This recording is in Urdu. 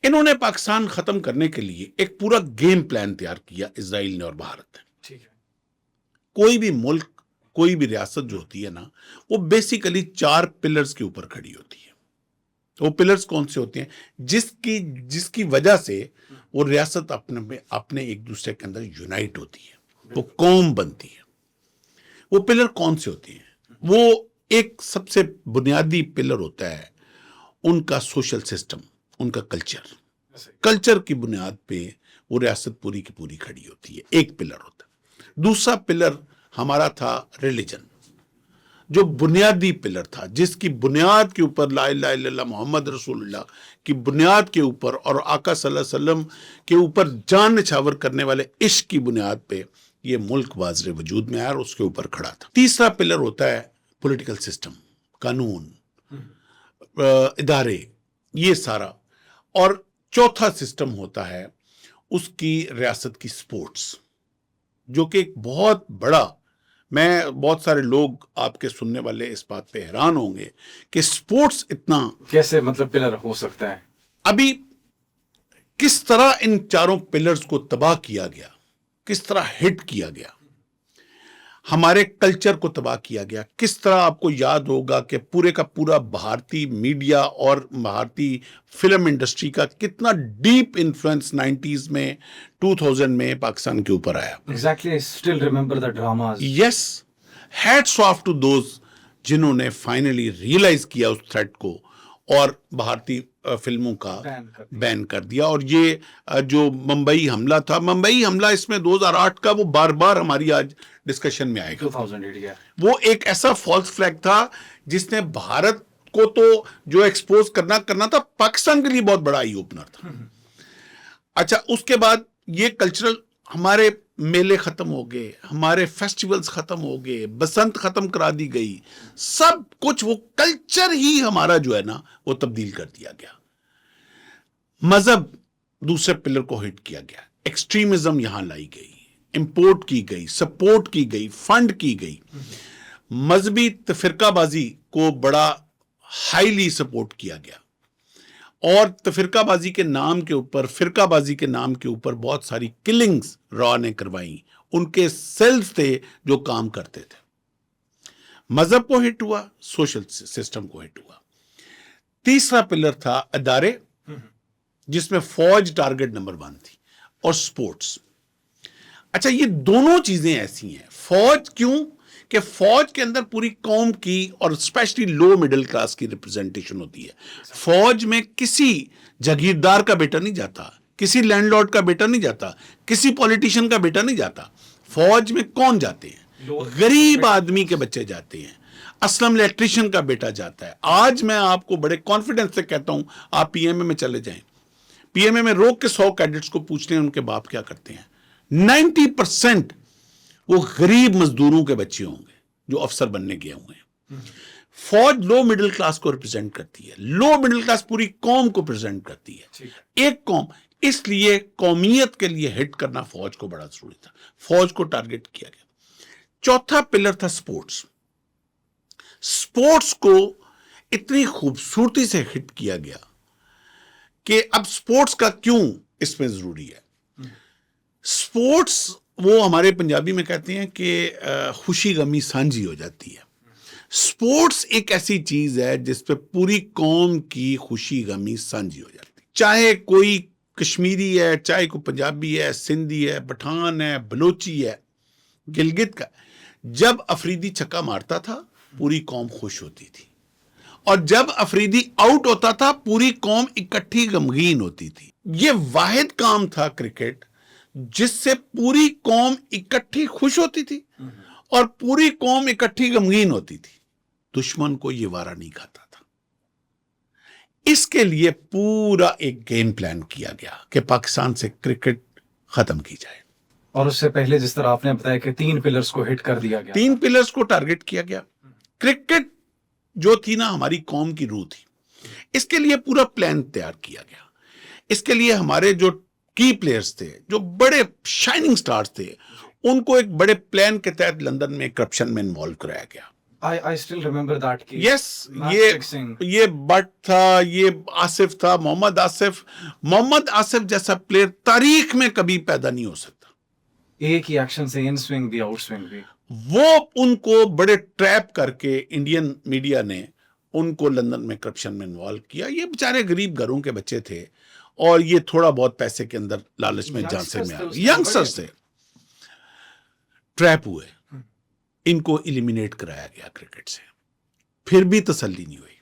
انہوں نے پاکستان ختم کرنے کے لیے ایک پورا گیم پلان تیار کیا اسرائیل نے اور بھارت نے. ٹھیک ہے. کوئی بھی ملک کوئی بھی ریاست جو ہوتی ہے نا وہ بیسیکلی 4 پلرز کے اوپر کھڑی ہوتی ہے. وہ پلرز کون سے ہوتے ہیں جس کی وجہ سے وہ ریاست اپنے ایک دوسرے کے اندر یونائٹ ہوتی ہے, وہ قوم بنتی ہے. وہ پلر کون سے ہوتے ہیں؟ وہ ایک سب سے بنیادی پلر ہوتا ہے ان کا سوشل سسٹم, ان کا کلچر کی بنیاد پہ وہ ریاست پوری کی پوری کھڑی ہوتی ہے. ایک پلر ہوتا ہے. دوسرا پلر ہمارا تھا ریلیجن, جو بنیادی پلر تھا, جس کی بنیاد کے اوپر لا الہ الا اللہ محمد رسول اللہ کی بنیاد کے اوپر اور آقا صلی اللہ علیہ وسلم کے اوپر جان نچھاور کرنے والے عشق کی بنیاد پہ یہ ملک واضح وجود میں آیا اور اس کے اوپر کھڑا تھا. تیسرا پلر ہوتا ہے پولیٹیکل سسٹم, قانون, ادارے, یہ سارا. اور چوتھا سسٹم ہوتا ہے اس کی ریاست کی سپورٹس, جو کہ ایک بہت بڑا, میں بہت سارے لوگ آپ کے سننے والے اس بات پہ حیران ہوں گے کہ سپورٹس اتنا کیسے مطلب پلر ہو سکتا ہے. ابھی کس طرح ان چاروں پلرز کو تباہ کیا گیا, کس طرح ہٹ کیا گیا, ہمارے کلچر کو تباہ کیا گیا. کس طرح آپ کو یاد ہوگا کہ پورے کا پورا بھارتی میڈیا اور بھارتی فلم انڈسٹری کا کتنا ڈیپ انفلوئنس 90s میں 2000 میں پاکستان کے اوپر آیا. Exactly, I still remember the dramas. Yes, hats off to those جنہوں نے فائنلی ریئلائز کیا اس تھریٹ کو اور بھارتی فلموں کا بین کر دیا. اور یہ جو ممبئی حملہ تھا, ممبئی حملہ اس میں 2008 کا وہ بار بار ہماری آج ڈسکشن میں آئے گا. 2008 وہ ایک ایسا فالس فلیگ تھا جس نے بھارت کو تو جو ایکسپوز کرنا تھا, پاکستان کے لیے بہت بڑا آئی اوپنر تھا. اچھا, اس کے بعد یہ کلچرل ہمارے میلے ختم ہو گئے, ہمارے فیسٹیولز ختم ہو گئے, بسنت ختم کرا دی گئی, سب کچھ وہ کلچر ہی ہمارا جو ہے نا وہ تبدیل کر دیا گیا. مذہب دوسرے پلر کو ہٹ کیا گیا, ایکسٹریمزم یہاں لائی گئی, امپورٹ کی گئی, سپورٹ کی گئی, فنڈ کی گئی. مذہبی فرقہ بازی کو بڑا ہائیلی سپورٹ کیا گیا اور فرقہ بازی کے نام کے اوپر بہت ساری کلنگز را نے کروائیں. ان کے سیلز تھے جو کام کرتے تھے. مذہب کو ہٹ ہوا, سوشل سسٹم کو ہٹ ہوا. تیسرا پلر تھا ادارے, جس میں فوج ٹارگٹ نمبر 1 تھی, اور سپورٹس. اچھا, یہ دونوں چیزیں ایسی ہیں. فوج کیوں کہ فوج کے اندر پوری قوم کی اور اسپیشلی لو مڈل کلاس کی ریپرزنٹیشن ہوتی ہے. فوج میں کسی جاگیردار کا بیٹا نہیں جاتا, کسی لینڈ لارڈ کا بیٹا نہیں جاتا, کسی پولیٹیشین کا بیٹا نہیں جاتا. فوج میں کون جاتے ہیں؟ غریب آدمی کے بچے جاتے ہیں, اسلم الیکٹریشین کا بیٹا جاتا ہے. آج میں آپ کو بڑے کانفیڈنس سے کہتا ہوں, آپ پی ایم اے میں چلے جائیں, پی ایم اے میں روک کے 100 کیڈٹس کو پوچھ لیں ان کے باپ کیا کرتے ہیں. 90% وہ غریب مزدوروں کے بچے ہوں گے جو افسر بننے گئے ہوئے ہیں. فوج لو مڈل کلاس کو ریپرزینٹ کرتی ہے, لو مڈل کلاس پوری قوم کو پریزنٹ کرتی ہے, ایک قوم. اس لیے قومیت کے لیے ہٹ کرنا فوج کو بڑا ضروری تھا, فوج کو ٹارگٹ کیا گیا. چوتھا پلر تھا سپورٹس. سپورٹس کو اتنی خوبصورتی سے ہٹ کیا گیا کہ اب سپورٹس کا کیوں اس میں ضروری ہے. سپورٹس وہ ہمارے پنجابی میں کہتے ہیں کہ خوشی غمی سانجھی ہو جاتی ہے. سپورٹس ایک ایسی چیز ہے جس پہ پوری قوم کی خوشی غمی سانجھی ہو جاتی ہے. چاہے کوئی کشمیری ہے, چاہے کوئی پنجابی ہے, سندھی ہے, پٹھان ہے, بلوچی ہے, گلگت کا. جب افریدی چھکا مارتا تھا پوری قوم خوش ہوتی تھی, اور جب افریدی آؤٹ ہوتا تھا پوری قوم اکٹھی غمگین ہوتی تھی. یہ واحد کام تھا کرکٹ جس سے پوری قوم اکٹھی خوش ہوتی تھی اور پوری قوم اکٹھی غمگین ہوتی تھی. دشمن کو یہ وارہ نہیں کھاتا تھا. اس کے لیے پورا ایک گیم پلان کیا گیا کہ پاکستان سے کرکٹ ختم کی جائے. اور اس سے پہلے جس طرح آپ نے بتایا کہ 3 پلرز کو ہٹ کر دیا گیا, 3 پلرز کو ٹارگٹ کیا گیا. کرکٹ جو تھی نا ہماری قوم کی روح تھی, اس کے لیے پورا پلان تیار کیا گیا. اس کے لیے ہمارے جو کی پلیئرز تھے, جو بڑے شائننگ سٹارز تھے, ان کو ایک بڑے پلان کے تحت لندن میں کرپشن میں انوالو کرایا گیا. I still remember that case. Yes Match fixing. یہ بٹ تھا, یہ آصف تھا, محمد آصف جیسا پلیئر تاریخ میں کبھی پیدا نہیں ہو سکتا. ایک ہی ایکشن سے ان سوئنگ بھی آؤٹ سوئنگ بھی. وہ ان کو بڑے ٹریپ کر کے انڈین میڈیا نے ان کو لندن میں کرپشن میں انوالو کیا. یہ بیچارے غریب گھروں کے بچے تھے اور یہ تھوڑا بہت پیسے کے اندر لالچ میں جانسے میں آ گئے. ینگسٹرز تھے, ٹریپ ہوئے, ان کو ایلیمینیٹ کرایا گیا کرکٹ سے, پھر بھی تسلی نہیں ہوئی.